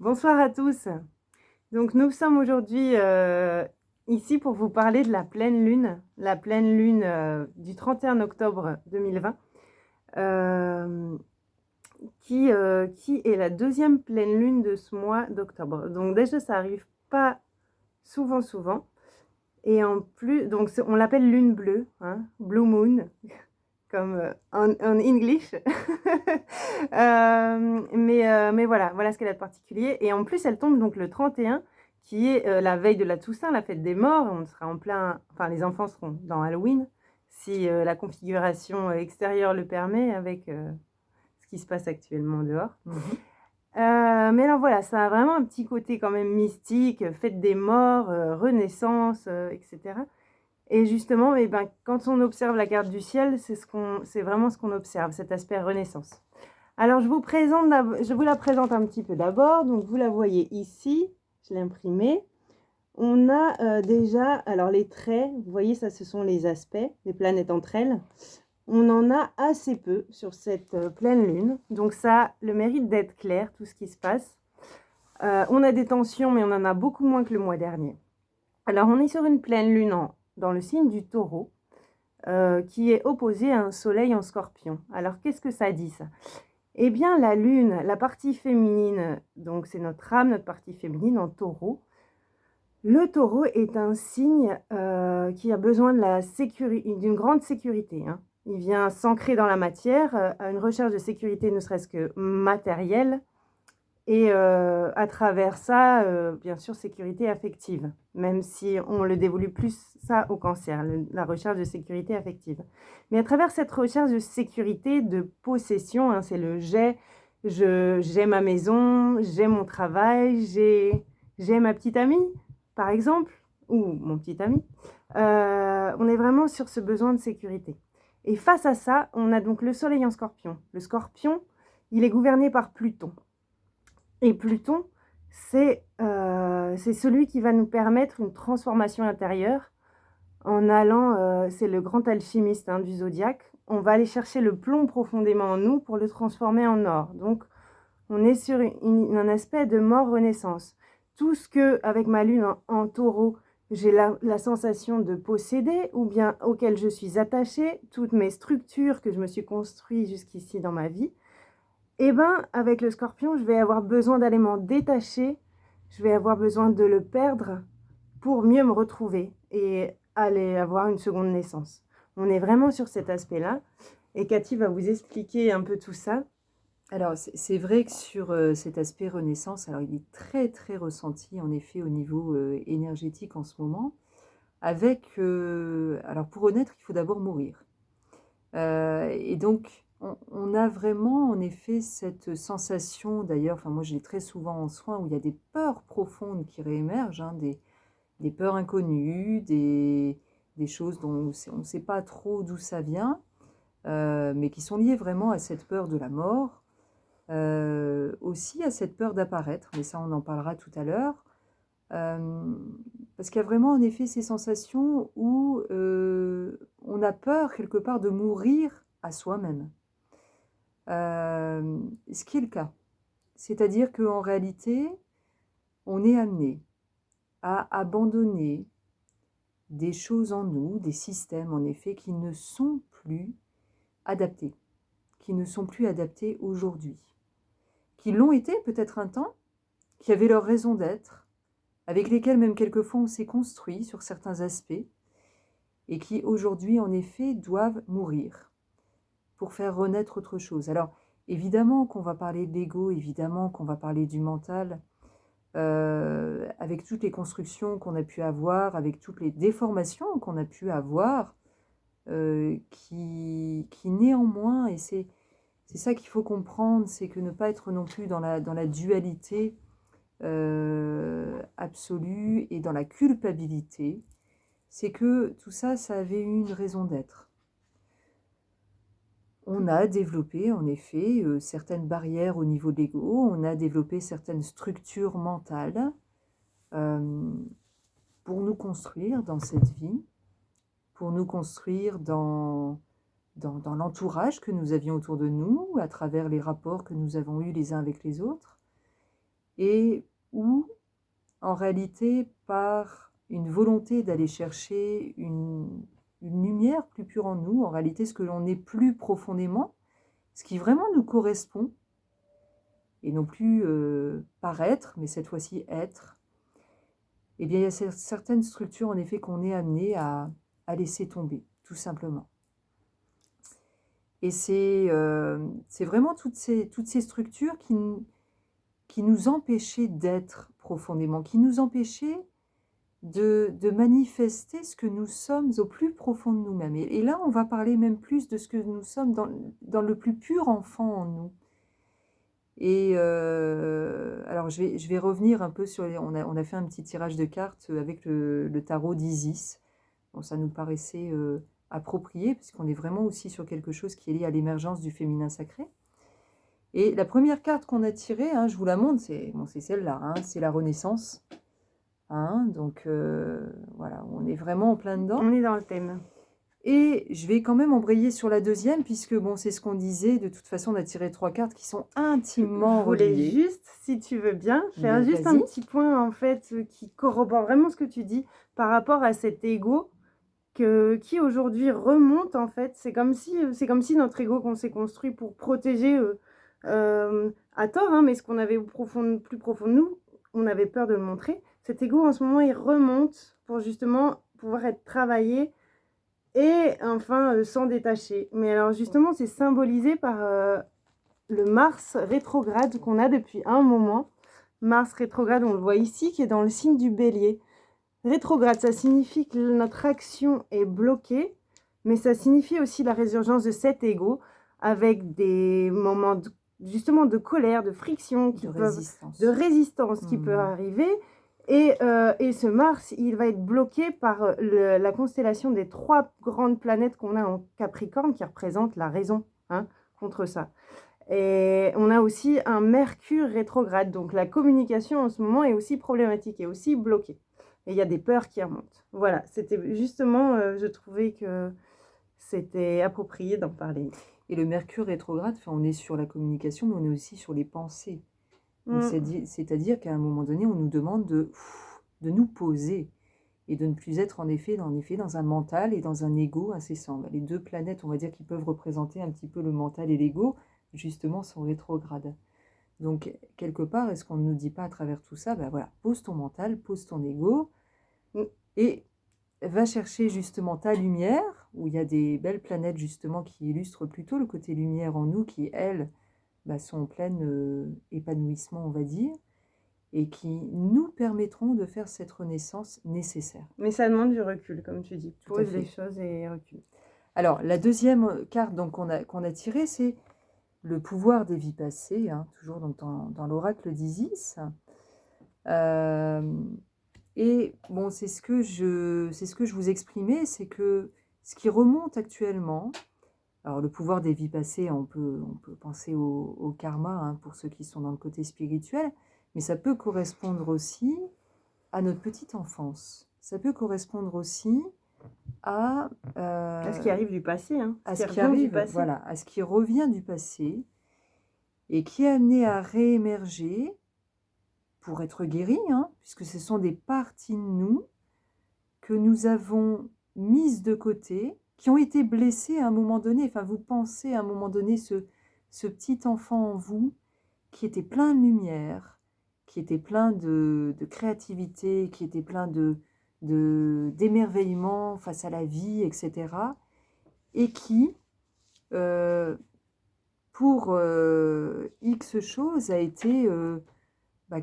Bonsoir à tous. Donc nous sommes aujourd'hui ici pour vous parler de la pleine lune du 31 octobre 2020, euh, qui est la deuxième pleine lune de ce mois d'octobre. Donc déjà, ça arrive pas souvent. Et en plus, donc on l'appelle lune bleue, hein, Blue Moon, comme en English. Mais voilà ce qu'elle a de particulier. Et en plus, elle tombe donc le 31, qui est la veille de la Toussaint, la fête des morts. On sera en plein, enfin, les enfants seront dans Halloween, si la configuration extérieure le permet, avec ce qui se passe actuellement dehors. Mais alors voilà, ça a vraiment un petit côté quand même mystique, fête des morts, renaissance, etc. Et justement, eh ben, quand on observe la carte du ciel, c'est vraiment ce qu'on observe, cet aspect renaissance. Alors, je vous la présente un petit peu d'abord. Donc, vous la voyez ici, je l'ai imprimée. On a déjà, alors les traits, vous voyez, ça, ce sont les aspects des planètes entre elles. On en a assez peu sur cette pleine lune. Donc, ça a le mérite d'être clair, tout ce qui se passe. On a des tensions, mais on en a beaucoup moins que le mois dernier. Alors, on est sur une pleine lune dans le signe du Taureau, qui est opposé à un soleil en Scorpion. Alors, qu'est-ce que ça dit, ça ? Eh bien, la lune, la partie féminine, donc c'est notre âme, notre partie féminine en Taureau. Le Taureau est un signe qui a besoin d'une grande sécurité, hein. Il vient s'ancrer dans la matière, à une recherche de sécurité ne serait-ce que matérielle, et à travers ça, bien sûr, sécurité affective, même si on le dévolue plus ça au Cancer, la recherche de sécurité affective. Mais à travers cette recherche de sécurité, de possession, hein, c'est le j'ai ma maison, j'ai mon travail, j'ai ma petite amie, par exemple, ou mon petit ami. On est vraiment sur ce besoin de sécurité. Et face à ça, on a donc le soleil en Scorpion. Le Scorpion, il est gouverné par Pluton. Et Pluton, c'est celui qui va nous permettre une transformation intérieure en allant, c'est le grand alchimiste, hein, du zodiaque. On va aller chercher le plomb profondément en nous pour le transformer en or. Donc, on est sur un aspect de mort-renaissance. Tout ce que, avec ma lune en Taureau, j'ai la sensation de posséder, ou bien auquel je suis attachée, toutes mes structures que je me suis construites jusqu'ici dans ma vie, eh bien, avec le Scorpion, je vais avoir besoin d'aller m'en détacher, je vais avoir besoin de le perdre pour mieux me retrouver et aller avoir une seconde naissance. On est vraiment sur cet aspect-là, et Cathy va vous expliquer un peu tout ça. Alors, c'est vrai que sur cet aspect renaissance, alors il est très très ressenti en effet au niveau énergétique en ce moment, avec, alors pour renaître, il faut d'abord mourir. Et donc, on a vraiment en effet cette sensation, d'ailleurs, enfin moi je l'ai très souvent en soins, où il y a des peurs profondes qui réémergent, hein, des peurs inconnues, des choses dont on ne sait pas trop d'où ça vient, mais qui sont liées vraiment à cette peur de la mort. Aussi à cette peur d'apparaître, mais ça on en parlera tout à l'heure, parce qu'il y a vraiment en effet ces sensations où on a peur quelque part de mourir à soi-même, ce qui est le cas. C'est-à-dire qu'en réalité, on est amené à abandonner des choses en nous, des systèmes en effet, qui ne sont plus adaptés, aujourd'hui, qui l'ont été peut-être un temps, qui avaient leur raison d'être, avec lesquels même quelquefois on s'est construit sur certains aspects, et qui aujourd'hui en effet doivent mourir pour faire renaître autre chose. Alors évidemment qu'on va parler de l'ego, évidemment qu'on va parler du mental, avec toutes les constructions qu'on a pu avoir, avec toutes les déformations qu'on a pu avoir, qui néanmoins, et c'est ça qu'il faut comprendre, c'est que ne pas être non plus dans la dualité absolue et dans la culpabilité, c'est que tout ça, ça avait une raison d'être. On a développé en effet certaines barrières au niveau de l'ego, on a développé certaines structures mentales pour nous construire dans cette vie, pour nous construire dans l'entourage que nous avions autour de nous, à travers les rapports que nous avons eus les uns avec les autres. et où, en réalité, par une volonté d'aller chercher une lumière plus pure en nous, en réalité, ce que l'on est plus profondément, ce qui vraiment nous correspond, et non plus paraître, mais cette fois-ci être, eh bien, il y a certaines structures, en effet, qu'on est amené à laisser tomber, tout simplement. Et c'est vraiment toutes ces structures qui nous empêchaient d'être profondément, qui nous empêchaient de manifester ce que nous sommes au plus profond de nous-mêmes. Et là, on va parler même plus de ce que nous sommes dans le plus pur enfant en nous. Et alors, je vais revenir un peu sur... On a fait un petit tirage de cartes avec le tarot d'Isis. Bon, ça nous paraissait approprié, puisqu'on est vraiment aussi sur quelque chose qui est lié à l'émergence du féminin sacré. Et la première carte qu'on a tirée, hein, je vous la montre, c'est celle-là, hein, c'est la Renaissance. Hein, donc voilà, on est vraiment en plein dedans. On est dans le thème. Et je vais quand même embrayer sur la deuxième, puisque bon, c'est ce qu'on disait, de toute façon on a tiré 3 cartes qui sont intimement reliées. Je voulais juste, si tu veux bien, faire juste un petit point en fait qui corrobore vraiment ce que tu dis par rapport à cet ego qui aujourd'hui remonte en fait. C'est comme si notre ego qu'on s'est construit pour protéger à tort, hein, mais ce qu'on avait plus profond de nous, on avait peur de le montrer. Cet ego en ce moment il remonte pour justement pouvoir être travaillé et enfin s'en détacher. Mais alors justement c'est symbolisé par le Mars rétrograde qu'on a depuis un moment. Mars rétrograde, on le voit ici, qui est dans le signe du Bélier. Rétrograde, ça signifie que notre action est bloquée, mais ça signifie aussi la résurgence de cet ego avec des moments justement de colère, de friction, de résistance qui peut arriver. Et ce Mars, il va être bloqué par la constellation des 3 grandes planètes qu'on a en Capricorne qui représentent la raison, hein, contre ça. Et on a aussi un Mercure rétrograde, donc la communication en ce moment est aussi problématique, est aussi bloquée. Et il y a des peurs qui remontent. Voilà, c'était justement, je trouvais que c'était approprié d'en parler. Et le Mercure rétrograde, on est sur la communication, mais on est aussi sur les pensées. C'est-à-dire qu'à un moment donné, on nous demande de nous poser et de ne plus être en effet dans un mental et dans un ego incessant. Les 2 planètes, on va dire, qui peuvent représenter un petit peu le mental et l'ego, justement, sont rétrogrades. Donc, quelque part, est-ce qu'on ne nous dit pas à travers tout ça, ben voilà, pose ton mental, pose ton ego, et va chercher justement ta lumière, où il y a des belles planètes justement qui illustrent plutôt le côté lumière en nous, qui, elles, sont en plein épanouissement, on va dire, et qui nous permettront de faire cette renaissance nécessaire. Mais ça demande du recul, comme tu dis. Pose les choses et recule. Alors, la deuxième carte qu'on a tirée, c'est le pouvoir des vies passées, hein, toujours donc dans l'oracle d'Isis. Et bon, c'est ce que je vous exprimais, c'est que ce qui remonte actuellement, alors le pouvoir des vies passées, on peut penser au karma, hein, pour ceux qui sont dans le côté spirituel, mais ça peut correspondre aussi à notre petite enfance. Ça peut correspondre aussi à ce qui arrive du passé, hein, à ce qui arrive, voilà, à ce qui revient du passé et qui est amené à réémerger pour être guéri, hein, puisque ce sont des parties de nous que nous avons mises de côté, qui ont été blessées à un moment donné. Enfin, vous pensez à un moment donné ce petit enfant en vous qui était plein de lumière, qui était plein de créativité, qui était plein d'émerveillement face à la vie, etc. Et qui, pour X choses, a été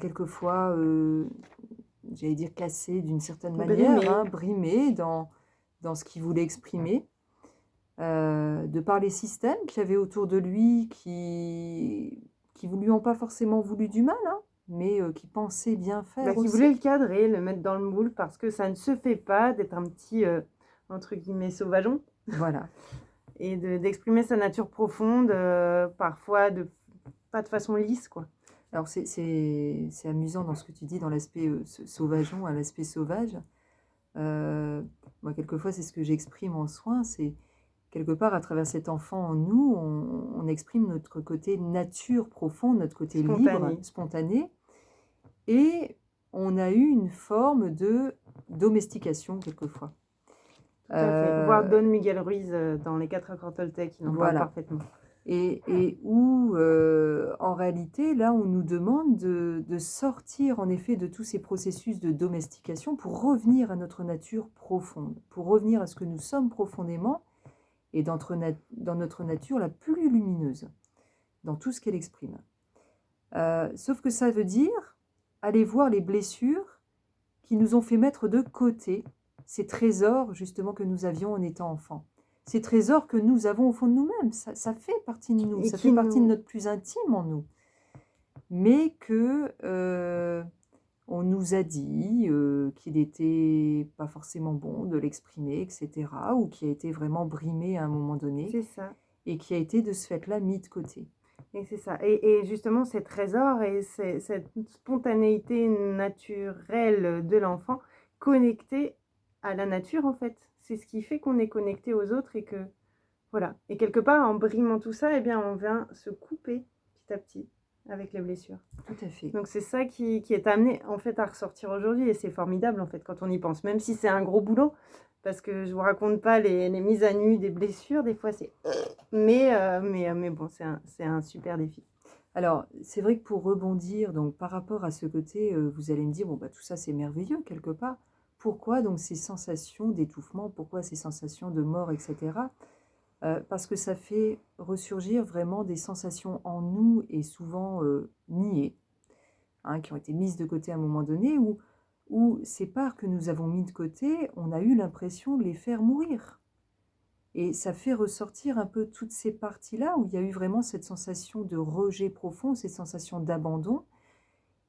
quelquefois, j'allais dire cassé d'une certaine manière, brimé dans ce qu'il voulait exprimer, de par les systèmes qu'il y avait autour de lui qui ne lui ont pas forcément voulu du mal, hein, mais qui pensaient bien faire aussi. Qui voulaient le cadrer, le mettre dans le moule, parce que ça ne se fait pas d'être un petit, entre guillemets, sauvageon. Voilà. Et d'exprimer sa nature profonde, parfois pas de façon lisse, quoi. Alors c'est amusant dans ce que tu dis, dans l'aspect sauvageon, à l'aspect sauvage. Moi, quelquefois, c'est ce que j'exprime en soins, c'est quelque part, à travers cet enfant en nous, on exprime notre côté nature profonde, notre côté libre, spontané. et on a eu une forme de domestication quelquefois. Tout à fait. Voir Euh, Don Miguel Ruiz dans Les 4 accords Toltec, il en parle voilà. parfaitement. Et où, en réalité, là, on nous demande de sortir, en effet, de tous ces processus de domestication pour revenir à notre nature profonde, pour revenir à ce que nous sommes profondément et dans notre nature la plus lumineuse, dans tout ce qu'elle exprime. Sauf que ça veut dire aller voir les blessures qui nous ont fait mettre de côté ces trésors, justement, que nous avions en étant enfants. Ces trésors que nous avons au fond de nous-mêmes, ça fait partie de nous, Et ça fait qui partie de nous... notre plus intime en nous. Mais que on nous a dit qu'il n'était pas forcément bon de l'exprimer, etc., ou qui a été vraiment brimé à un moment donné, C'est ça. et qui a été de ce fait-là mis de côté. Et c'est ça. Et justement, ces trésors et cette spontanéité naturelle de l'enfant connectée à la nature, en fait. C'est ce qui fait qu'on est connecté aux autres et que, voilà. Et quelque part, en brimant tout ça, eh bien, on vient se couper petit à petit avec les blessures. Tout à fait. Donc c'est ça qui est amené en fait à ressortir aujourd'hui et c'est formidable en fait quand on y pense, même si c'est un gros boulot, parce que je vous raconte pas les mises à nu des blessures, des fois c'est... Mais bon, c'est un super défi. Alors, c'est vrai que pour rebondir, donc par rapport à ce côté, vous allez me dire, bon, bah, tout ça c'est merveilleux quelque part. Pourquoi donc ces sensations d'étouffement, pourquoi ces sensations de mort, etc. Parce que ça fait ressurgir vraiment des sensations en nous et souvent niées, hein, qui ont été mises de côté à un moment donné, où ces parts que nous avons mis de côté, on a eu l'impression de les faire mourir. Et ça fait ressortir un peu toutes ces parties-là où il y a eu vraiment cette sensation de rejet profond, cette sensation d'abandon,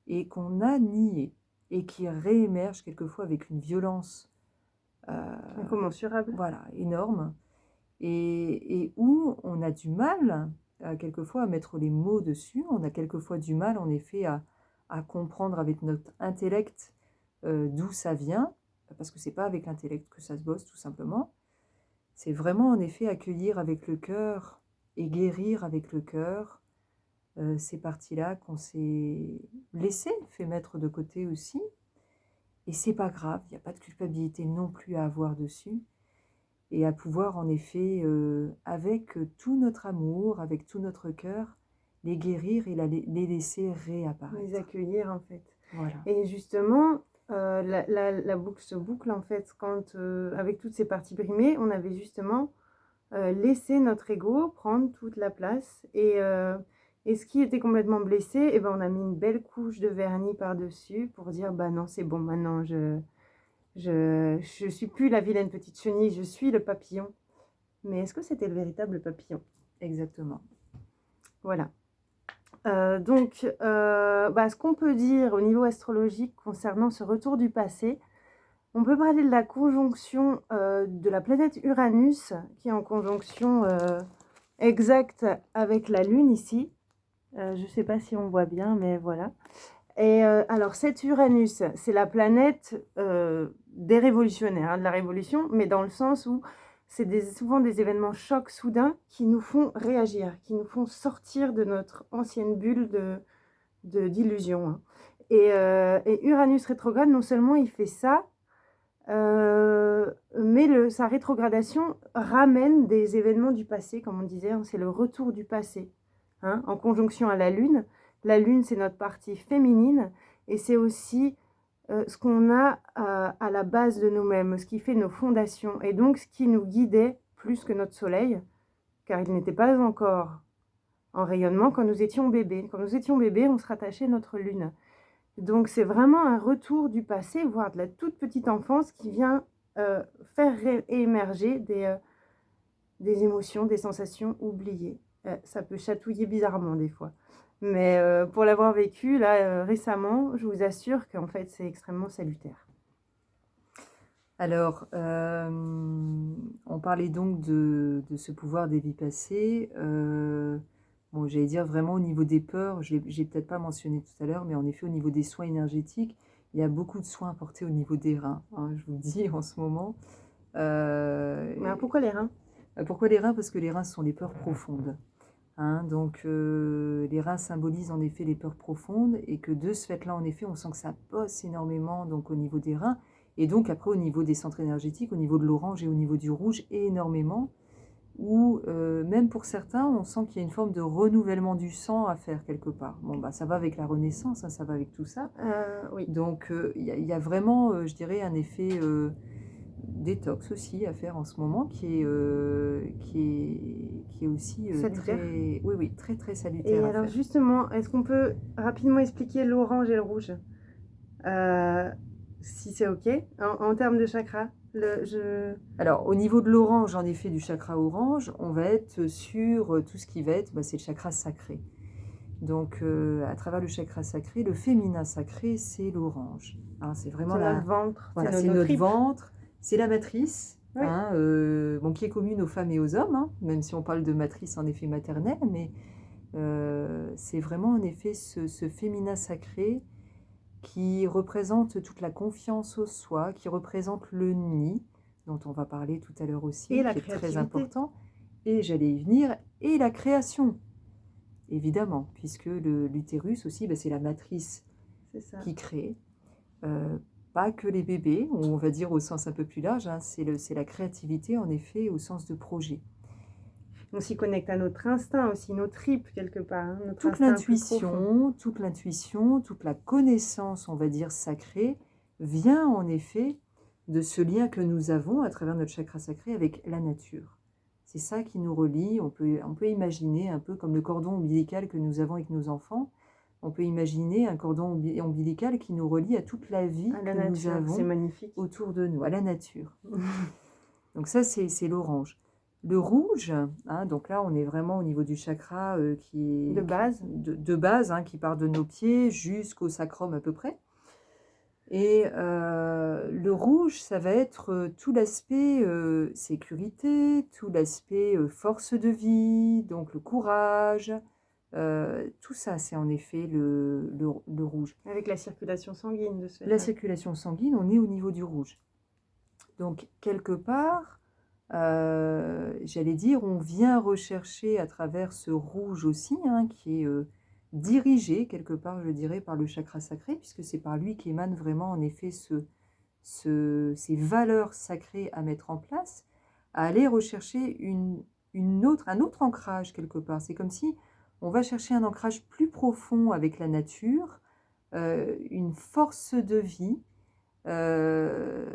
et qu'on a nié, et qui réémerge quelquefois avec une violence Incommensurable. voilà, énorme, et où on a du mal quelquefois à mettre les mots dessus, on a quelquefois du mal en effet à comprendre avec notre intellect d'où ça vient, parce que c'est pas avec l'intellect que ça se bosse tout simplement. C'est vraiment en effet accueillir avec le cœur et guérir avec le cœur ces parties-là qu'on s'est laissé fait mettre de côté aussi. Et c'est pas grave, il n'y a pas de culpabilité non plus à avoir dessus. Et à pouvoir en effet, avec tout notre amour, avec tout notre cœur, les guérir et les laisser réapparaître. Les accueillir en fait. Voilà. Et justement, la boucle se boucle en fait quand, avec toutes ces parties brimées, on avait justement laissé notre ego prendre toute la place et ce qui était complètement blessé, eh ben, on a mis une belle couche de vernis par-dessus pour dire bah non c'est bon maintenant je suis plus la vilaine petite chenille, je suis le papillon. Mais est-ce que c'était le véritable papillon? Exactement. Voilà. Ce qu'on peut dire au niveau astrologique concernant ce retour du passé, on peut parler de la conjonction de la planète Uranus, qui est en conjonction exacte avec la Lune ici. Je ne sais pas si on voit bien, mais voilà. Et alors, cet Uranus, c'est la planète des révolutionnaires, hein, de la révolution, mais dans le sens où c'est souvent des événements chocs soudains qui nous font réagir, qui nous font sortir de notre ancienne bulle d'illusion. Hein. Et Uranus rétrograde, non seulement il fait ça, mais sa rétrogradation ramène des événements du passé, comme on disait, hein, c'est le retour du passé, hein, en conjonction à la Lune. La Lune, c'est notre partie féminine, et c'est aussi ce qu'on a à la base de nous-mêmes, ce qui fait nos fondations, et donc ce qui nous guidait plus que notre Soleil, car il n'était pas encore en rayonnement quand nous étions bébés. Quand nous étions bébés, on se rattachait à notre Lune. Donc c'est vraiment un retour du passé, voire de la toute petite enfance qui vient faire émerger des émotions, des sensations oubliées. Ça peut chatouiller bizarrement des fois. Mais pour l'avoir vécu là récemment, je vous assure qu'en fait c'est extrêmement salutaire. Alors, on parlait donc de ce pouvoir des vies passées. Bon, j'allais dire vraiment au niveau des peurs, je l'ai peut-être pas mentionné tout à l'heure, mais en effet, au niveau des soins énergétiques, il y a beaucoup de soins apportés au niveau des reins, hein, je vous le dis en ce moment. Mais alors pourquoi les reins? Pourquoi les reins? Parce que les reins sont les peurs profondes. hein. Donc, les reins symbolisent en effet les peurs profondes et que de ce fait-là, en effet, on sent que ça bosse énormément donc au niveau des reins et donc après au niveau des centres énergétiques, au niveau de l'orange et au niveau du rouge énormément où même pour certains, on sent qu'il y a une forme de renouvellement du sang à faire quelque part. Bon, bah, ça va avec la Renaissance, hein, ça va avec tout ça. Oui. Donc, y a vraiment, je dirais, un effet détox aussi à faire en ce moment qui est aussi Salutaire. très, oui, oui, très, très Et salutaire à alors faire. justement, est-ce qu'on peut rapidement expliquer l'orange et le rouge? Si c'est OK, en termes de chakra. Alors, au niveau de l'orange, en effet, du chakra orange, on va être sur tout ce qui va être, bah, c'est le chakra sacré. Donc, à travers le chakra sacré, le féminin sacré, c'est l'orange. Hein, c'est vraiment C'est notre ventre, voilà, c'est c'est nos notre tripes. ventre, c'est la matrice, Oui. hein, bon, qui est commune aux femmes et aux hommes, hein, même si on parle de matrice en effet maternelle, mais c'est vraiment en effet ce féminin sacré qui représente toute la confiance au soi, qui représente le nid, dont on va parler tout à l'heure aussi, Et la qui est très créativité. important, et j'allais y venir, et la création, évidemment, puisque l'utérus aussi, bah, c'est la matrice C'est ça. qui crée, pas que les bébés, on va dire au sens un peu plus large, hein, c'est la créativité en effet au sens de projet. On s'y connecte à notre instinct aussi, nos tripes quelque part, hein, notre Toute instinct plus profond. l'intuition, toute la connaissance, on va dire sacrée, vient en effet de ce lien que nous avons à travers notre chakra sacré avec la nature. C'est ça qui nous relie. On peut imaginer un peu comme le cordon ombilical que nous avons avec nos enfants. On peut imaginer un cordon ombilical qui nous relie à toute la vie À la que nous nature, c'est avons magnifique. autour de nous, à la nature. Donc ça, c'est l'orange. Le rouge, hein, donc là, on est vraiment au niveau du chakra qui est De base. de base, hein, qui part de nos pieds jusqu'au sacrum à peu près. Et le rouge, ça va être tout l'aspect sécurité, tout l'aspect force de vie, donc le courage. Tout ça, c'est en effet le rouge. Avec la circulation sanguine de ce La fait. circulation sanguine, on est au niveau du rouge. Donc, quelque part, j'allais dire, on vient rechercher à travers ce rouge aussi, hein, qui est dirigé quelque part, je dirais, par le chakra sacré, puisque c'est par lui qu'émanent vraiment, en effet, ces valeurs sacrées à mettre en place, à aller rechercher un autre ancrage quelque part. C'est comme si on va chercher un ancrage plus profond avec la nature, une force de vie, euh,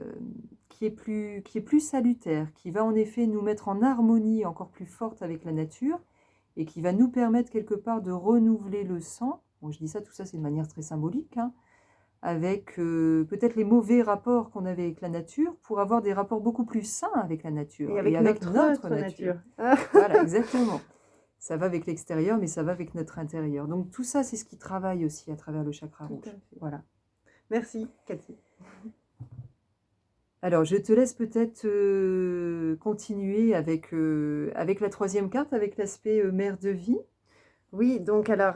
qui est plus salutaire, qui va en effet nous mettre en harmonie encore plus forte avec la nature et qui va nous permettre quelque part de renouveler le sang. Bon, je dis ça, tout ça c'est de manière très symbolique, hein, avec peut-être les mauvais rapports qu'on avait avec la nature pour avoir des rapports beaucoup plus sains avec la nature Et avec avec notre nature. Voilà, exactement. Ça va avec l'extérieur, mais ça va avec notre intérieur. Donc tout ça, c'est ce qui travaille aussi à travers le chakra rouge. Voilà. Merci, Cathy. Alors, je te laisse peut-être continuer avec la troisième carte, avec l'aspect mère de vie. Oui, donc alors,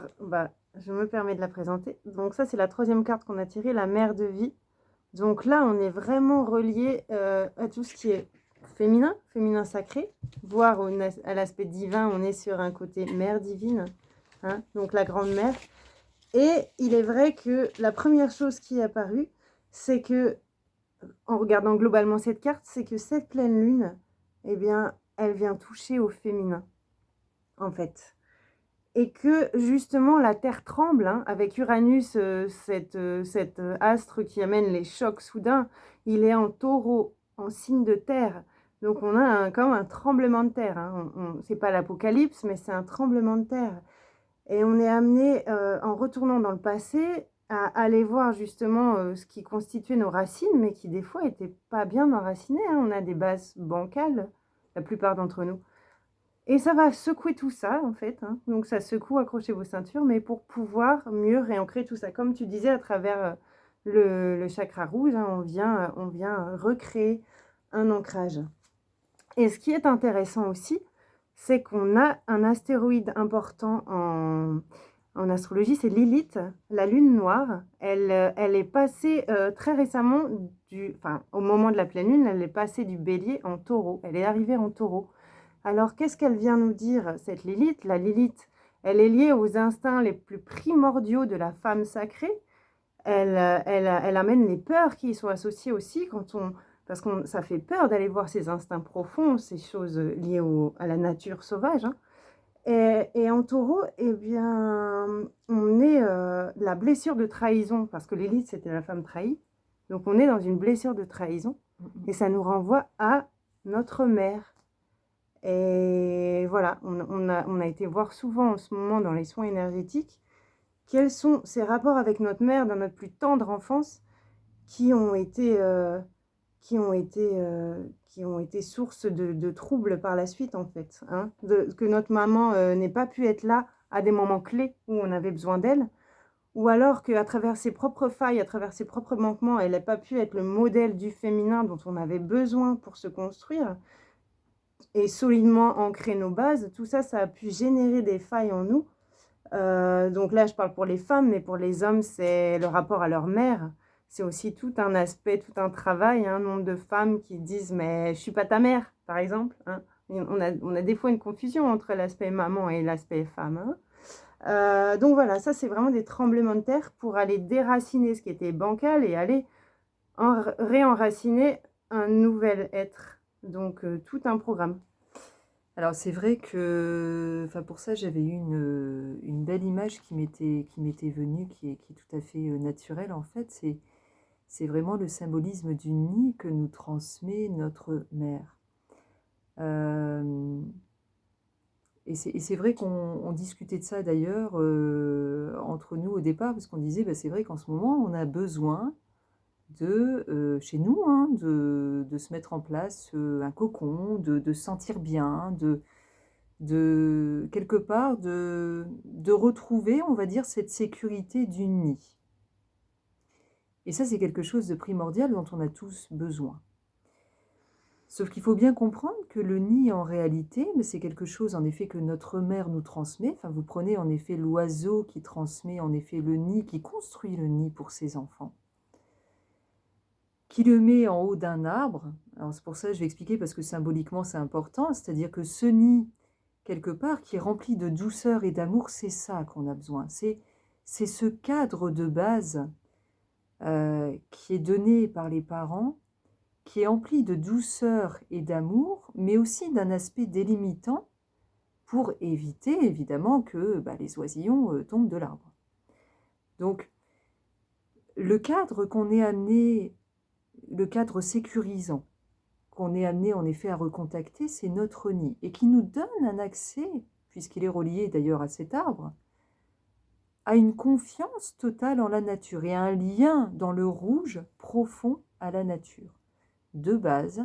je me permets de la présenter. Donc ça, c'est la troisième carte qu'on a tirée, la mère de vie. Donc là, on est vraiment relié à tout ce qui est féminin, féminin sacré, voire à l'aspect divin, on est sur un côté mère divine, hein, donc la grande mère. Et il est vrai que la première chose qui est apparue, c'est que, en regardant globalement cette carte, c'est que cette pleine lune, eh bien, elle vient toucher au féminin, en fait. Et que justement la Terre tremble, hein, avec Uranus, cet astre qui amène les chocs soudains, il est en taureau, en signe de terre. Donc on a quand même un tremblement de terre. Hein. C'est pas l'apocalypse, mais c'est un tremblement de terre. Et on est amené, en retournant dans le passé, à aller voir justement ce qui constituait nos racines, mais qui des fois n'étaient pas bien enracinées. Hein. On a des bases bancales, la plupart d'entre nous. Et ça va secouer tout ça, en fait. Hein. Donc ça secoue, accrochez vos ceintures, mais pour pouvoir mieux réancrer tout ça. Comme tu disais, à travers le chakra rouge, hein, on vient recréer un ancrage. Et ce qui est intéressant aussi, c'est qu'on a un astéroïde important en astrologie, c'est Lilith, la lune noire. Elle est passée très récemment, au moment de la pleine lune, elle est passée du bélier en taureau. Elle est arrivée en taureau. Alors, qu'est-ce qu'elle vient nous dire, cette Lilith? La Lilith, elle est liée aux instincts les plus primordiaux de la femme sacrée. Elle amène les peurs qui y sont associées aussi parce que ça fait peur d'aller voir ces instincts profonds, ces choses liées à la nature sauvage, hein. Et en taureau, eh bien, on est la blessure de trahison, parce que Lilith, c'était la femme trahie. Donc, on est dans une blessure de trahison, et ça nous renvoie à notre mère. Et voilà, on a été voir souvent en ce moment dans les soins énergétiques quels sont ces rapports avec notre mère dans notre plus tendre enfance qui ont été, qui ont été source de troubles par la suite, en fait, hein. Que notre maman n'ait pas pu être là à des moments clés où on avait besoin d'elle, ou alors qu'à travers ses propres failles, à travers ses propres manquements, elle n'ait pas pu être le modèle du féminin dont on avait besoin pour se construire et solidement ancrer nos bases. Tout ça, ça a pu générer des failles en nous. Donc là, je parle pour les femmes, mais pour les hommes, c'est le rapport à leur mère. C'est aussi tout un aspect, tout un travail, un nombre de femmes qui disent mais je suis pas ta mère, par exemple, hein. On a des fois une confusion entre l'aspect maman et l'aspect femme, hein. Donc voilà, ça c'est vraiment des tremblements de terre pour aller déraciner ce qui était bancal et aller réenraciner un nouvel être. Donc tout un programme. Alors c'est vrai que, enfin pour ça j'avais eu une belle image qui m'était venue, qui est tout à fait naturelle en fait. C'est vraiment le symbolisme du nid que nous transmet notre mère. Euh, et c'est vrai qu'on discutait de ça d'ailleurs entre nous au départ, parce qu'on disait, bah, c'est vrai qu'en ce moment on a besoin chez nous, hein, de se mettre en place un cocon, de se sentir bien, quelque part de retrouver, on va dire, cette sécurité du nid. Et ça, c'est quelque chose de primordial dont on a tous besoin. Sauf qu'il faut bien comprendre que le nid, en réalité, c'est quelque chose, en effet, que notre mère nous transmet. Enfin, vous prenez, en effet, l'oiseau qui transmet, en effet, le nid, qui construit le nid pour ses enfants, qui le met en haut d'un arbre. Alors, c'est pour ça que je vais expliquer, parce que symboliquement, c'est important. C'est-à-dire que ce nid, quelque part, qui est rempli de douceur et d'amour, c'est ça qu'on a besoin. C'est ce cadre de base qui est donné par les parents, qui est empli de douceur et d'amour, mais aussi d'un aspect délimitant pour éviter, évidemment, que les oisillons tombent de l'arbre. Donc, le cadre qu'on est amené, le cadre sécurisant, qu'on est amené en effet à recontacter, c'est notre nid, et qui nous donne un accès, puisqu'il est relié d'ailleurs à cet arbre, à une confiance totale en la nature et à un lien dans le rouge profond à la nature. De base,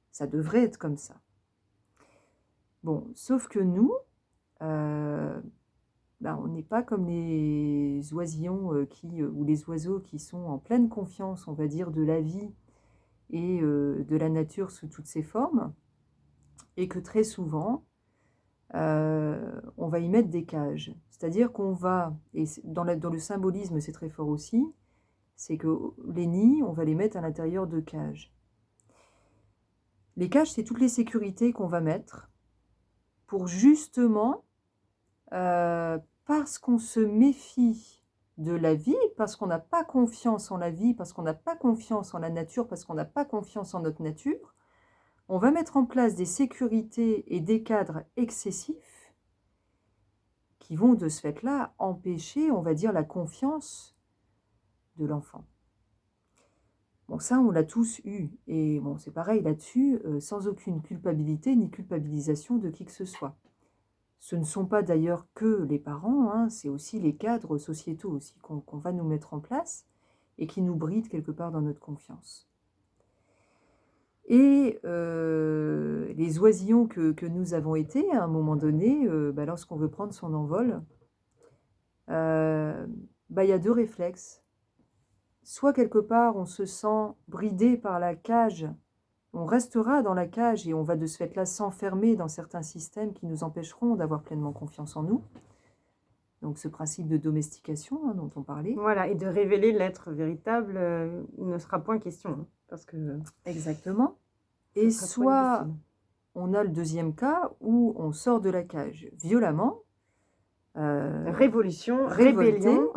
ça devrait être comme ça. Bon, sauf que nous, on n'est pas comme les oisillons ou les oiseaux qui sont en pleine confiance, on va dire, de la vie et de la nature sous toutes ses formes, et que très souvent, on va y mettre des cages. C'est-à-dire qu'on va, et dans le symbolisme c'est très fort aussi, c'est que les nids, on va les mettre à l'intérieur de cages. Les cages, c'est toutes les sécurités qu'on va mettre pour justement, parce qu'on se méfie de la vie, parce qu'on n'a pas confiance en la vie, parce qu'on n'a pas confiance en la nature, parce qu'on n'a pas confiance en notre nature, on va mettre en place des sécurités et des cadres excessifs qui vont de ce fait-là empêcher, on va dire, la confiance de l'enfant. Bon, ça, on l'a tous eu. Et bon, c'est pareil là-dessus, sans aucune culpabilité ni culpabilisation de qui que ce soit. Ce ne sont pas d'ailleurs que les parents, hein, c'est aussi les cadres sociétaux aussi qu'on va nous mettre en place et qui nous brident quelque part dans notre confiance. Et les oisillons que nous avons été, à un moment donné, lorsqu'on veut prendre son envol, il y a deux réflexes. Soit quelque part on se sent bridé par la cage, on restera dans la cage et on va de ce fait-là s'enfermer dans certains systèmes qui nous empêcheront d'avoir pleinement confiance en nous. Donc ce principe de domestication dont on parlait. Voilà, et de révéler l'être véritable, il ne sera point question, hein, parce que exactement. Et soit on a le deuxième cas où on sort de la cage violemment, Révolution, révolté. rébellion.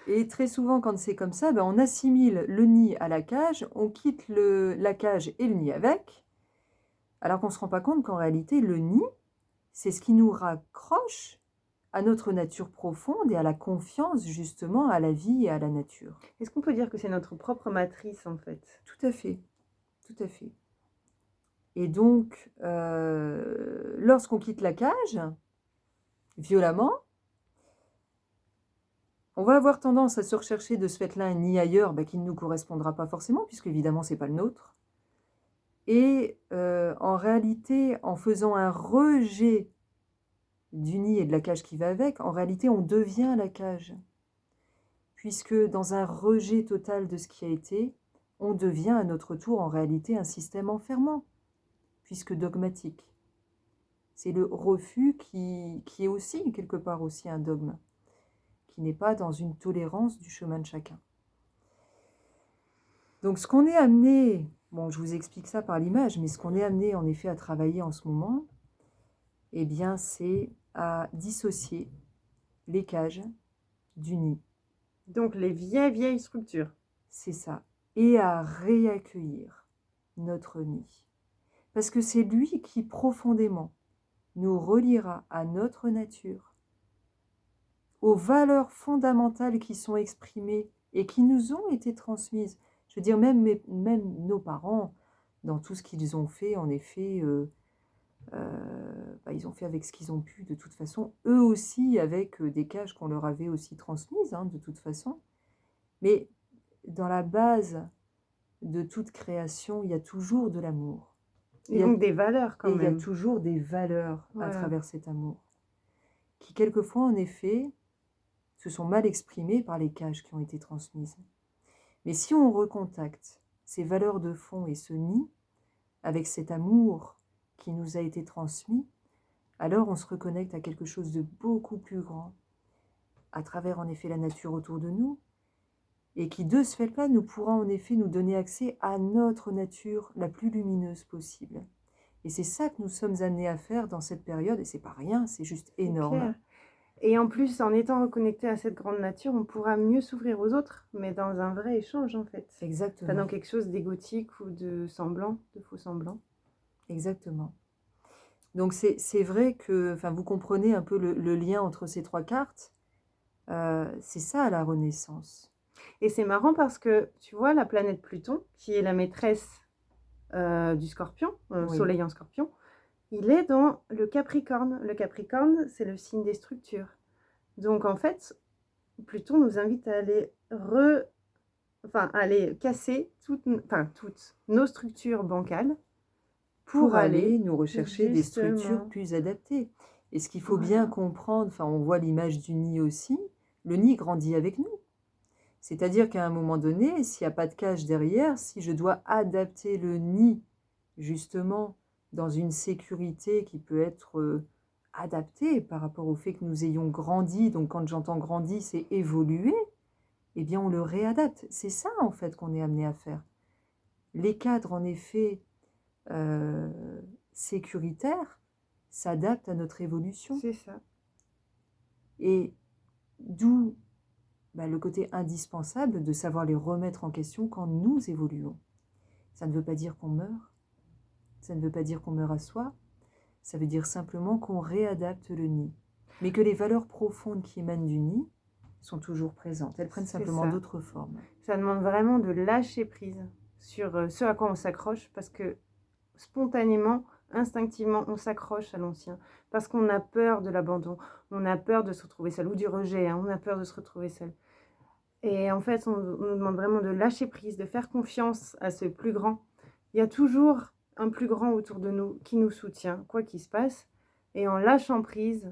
Et très souvent, quand c'est comme ça, ben, on assimile le nid à la cage, on quitte la cage et le nid avec, alors qu'on ne se rend pas compte qu'en réalité, le nid, c'est ce qui nous raccroche à notre nature profonde et à la confiance justement à la vie et à la nature. Est-ce qu'on peut dire que c'est notre propre matrice en fait? Tout à fait, tout à fait. Et donc, lorsqu'on quitte la cage, violemment, on va avoir tendance à se rechercher de ce fait-là un nid ailleurs qui ne nous correspondra pas forcément, puisque évidemment, ce n'est pas le nôtre. Et en réalité, en faisant un rejet du nid et de la cage qui va avec, en réalité, on devient la cage. Puisque dans un rejet total de ce qui a été, on devient à notre tour en réalité un système enfermant, puisque dogmatique. C'est le refus qui est aussi, quelque part aussi, un dogme, qui n'est pas dans une tolérance du chemin de chacun. Donc ce qu'on est amené, bon je vous explique ça par l'image, mais ce qu'on est amené en effet à travailler en ce moment, eh bien c'est à dissocier les cages du nid. Donc les vieilles structures. C'est ça. Et à réaccueillir notre nid. Parce que c'est lui qui profondément nous reliera à notre nature, aux valeurs fondamentales qui sont exprimées et qui nous ont été transmises. Je veux dire, même nos parents, dans tout ce qu'ils ont fait, en effet, ils ont fait avec ce qu'ils ont pu, de toute façon. Eux aussi, avec des cages qu'on leur avait aussi transmises, de toute façon. Mais dans la base de toute création, il y a toujours de l'amour. Et donc des valeurs quand même. Et il y a même. toujours des valeurs à travers cet amour, qui quelquefois, en effet, se sont mal exprimées par les cages qui ont été transmises. Mais si on recontacte ces valeurs de fond et ce nid, avec cet amour qui nous a été transmis, alors on se reconnecte à quelque chose de beaucoup plus grand, à travers en effet la nature autour de nous, et qui de ce fait-là nous pourra en effet nous donner accès à notre nature la plus lumineuse possible. Et c'est ça que nous sommes amenés à faire dans cette période, et c'est pas rien, c'est juste énorme. Clair. Et en plus, en étant reconnecté à cette grande nature, on pourra mieux s'ouvrir aux autres, mais dans un vrai échange en fait. Exactement. Pas dans quelque chose d'égotique ou de semblant, de faux semblant. Exactement. Donc c'est vrai que, vous comprenez un peu le lien entre ces trois cartes. C'est ça la Renaissance. Et c'est marrant parce que, tu vois, la planète Pluton, qui est la maîtresse du Scorpion, Oui. Soleil en Scorpion, il est dans le Capricorne. Le Capricorne, c'est le signe des structures. Donc en fait, Pluton nous invite à aller casser toutes nos structures bancales pour aller nous rechercher des structures justement plus adaptées. Et ce qu'il faut bien comprendre, on voit l'image du nid aussi, le nid grandit avec nous. C'est-à-dire qu'à un moment donné, s'il n'y a pas de cage derrière, si je dois adapter le nid justement dans une sécurité qui peut être adaptée par rapport au fait que nous ayons grandi, donc quand j'entends grandi, c'est évoluer, eh bien on le réadapte. C'est ça en fait qu'on est amené à faire. Les cadres en effet sécuritaires s'adaptent à notre évolution. C'est ça. Et d'où le côté indispensable de savoir les remettre en question quand nous évoluons. Ça ne veut pas dire qu'on meurt, ça ne veut pas dire qu'on meurt à soi, ça veut dire simplement qu'on réadapte le nid. Mais que les valeurs profondes qui émanent du nid sont toujours présentes. Elles prennent simplement d'autres formes. Ça demande vraiment de lâcher prise sur ce à quoi on s'accroche, parce que spontanément, instinctivement, on s'accroche à l'ancien. Parce qu'on a peur de l'abandon, on a peur de se retrouver seul, ou du rejet, on a peur de se retrouver seul. Et en fait, on nous demande vraiment de lâcher prise, de faire confiance à ce plus grand. Il y a toujours un plus grand autour de nous qui nous soutient, quoi qu'il se passe. Et en lâchant prise,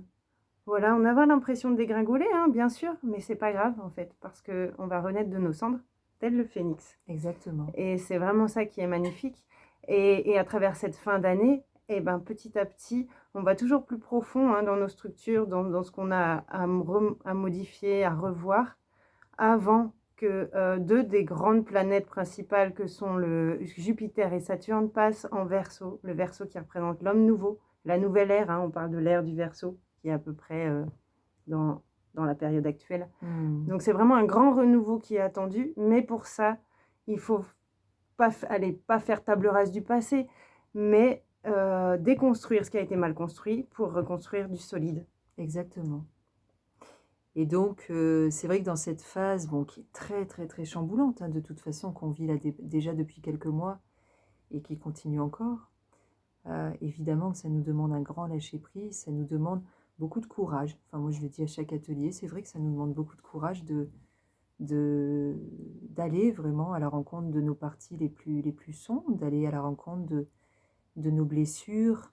voilà, on a l'impression de dégringoler, bien sûr, mais c'est pas grave en fait, parce qu'on va renaître de nos cendres, tel le phénix. Exactement. Et c'est vraiment ça qui est magnifique. Et à travers cette fin d'année, petit à petit, on va toujours plus profond dans nos structures, dans ce qu'on a à modifier, à revoir, avant que 2 des grandes planètes principales que sont le Jupiter et Saturne passent en Verseau, le Verseau qui représente l'homme nouveau, la nouvelle ère, hein, on parle de l'ère du Verseau qui est à peu près dans, dans la période actuelle. Donc c'est vraiment un grand renouveau qui est attendu, mais pour ça, il faut pas faire table rase du passé, mais déconstruire ce qui a été mal construit pour reconstruire du solide. Exactement. Et donc, c'est vrai que dans cette phase, bon, qui est très, très, très chamboulante, hein, de toute façon, qu'on vit là déjà depuis quelques mois et qui continue encore, évidemment que ça nous demande un grand lâcher-prise, ça nous demande beaucoup de courage. Enfin, moi, je le dis à chaque atelier, c'est vrai que ça nous demande beaucoup de courage d'aller vraiment à la rencontre de nos parties les plus sombres, d'aller à la rencontre de nos blessures,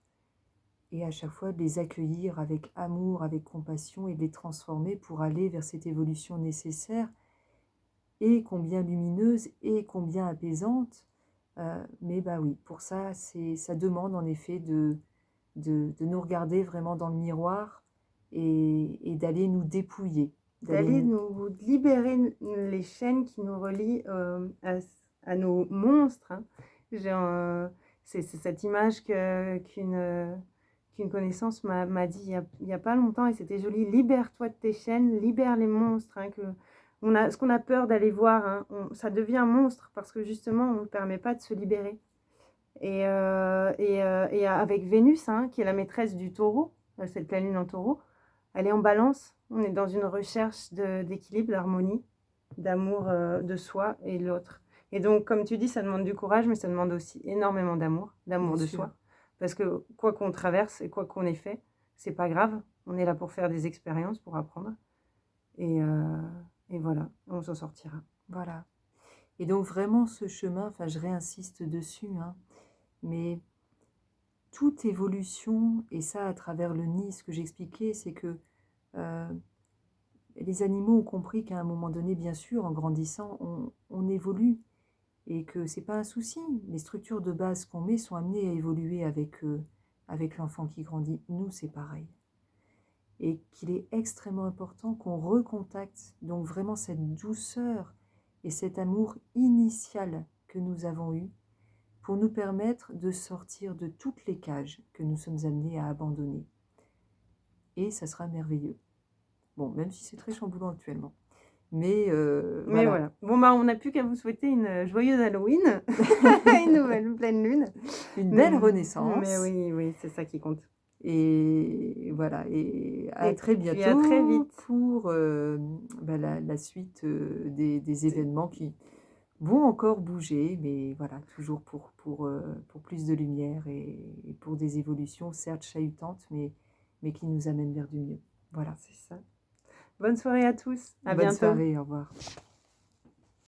et à chaque fois de les accueillir avec amour, avec compassion, et de les transformer pour aller vers cette évolution nécessaire, et combien lumineuse, et combien apaisante. Mais bah oui, pour ça, ça demande en effet de nous regarder vraiment dans le miroir, et d'aller nous dépouiller. D'aller nous libérer les chaînes qui nous relient à nos monstres, hein. C'est cette image qu'une connaissance m'a dit il y a pas longtemps, et c'était joli. Libère-toi de tes chaînes, libère les monstres, hein, ce qu'on a peur d'aller voir, hein, ça devient un monstre parce que justement on ne permet pas de se libérer. Et avec Vénus, hein, qui est la maîtresse du taureau, c'est le pleine lune en taureau, elle est en balance. On est dans une recherche d'équilibre, d'harmonie, d'amour de soi et de l'autre. Et donc, comme tu dis, ça demande du courage, mais ça demande aussi énormément d'amour de soi. Parce que quoi qu'on traverse et quoi qu'on ait fait, c'est pas grave. On est là pour faire des expériences, pour apprendre. Et voilà, on s'en sortira. Voilà. Et donc vraiment ce chemin, enfin je réinsiste dessus, hein, mais toute évolution, et ça à travers le nid, ce que j'expliquais, c'est que les animaux ont compris qu'à un moment donné, bien sûr, en grandissant, on évolue, et que c'est pas un souci. Les structures de base qu'on met sont amenées à évoluer avec l'enfant qui grandit. Nous, c'est pareil. Et qu'il est extrêmement important qu'on recontacte donc vraiment cette douceur et cet amour initial que nous avons eu, pour nous permettre de sortir de toutes les cages que nous sommes amenés à abandonner. Et ça sera merveilleux. Bon, même si c'est très chamboulant actuellement. Mais voilà. Bon, bah, on n'a plus qu'à vous souhaiter une joyeuse Halloween, une nouvelle pleine lune. Une belle renaissance. Mais oui, c'est ça qui compte. Et voilà, et à très bientôt, à très vite pour la suite des événements qui vont encore bouger, mais voilà, toujours pour plus de lumière, et pour des évolutions certes chahutantes, mais qui nous amènent vers du mieux. Voilà. C'est ça. Bonne soirée à tous. À Bonne bientôt. soirée, au revoir.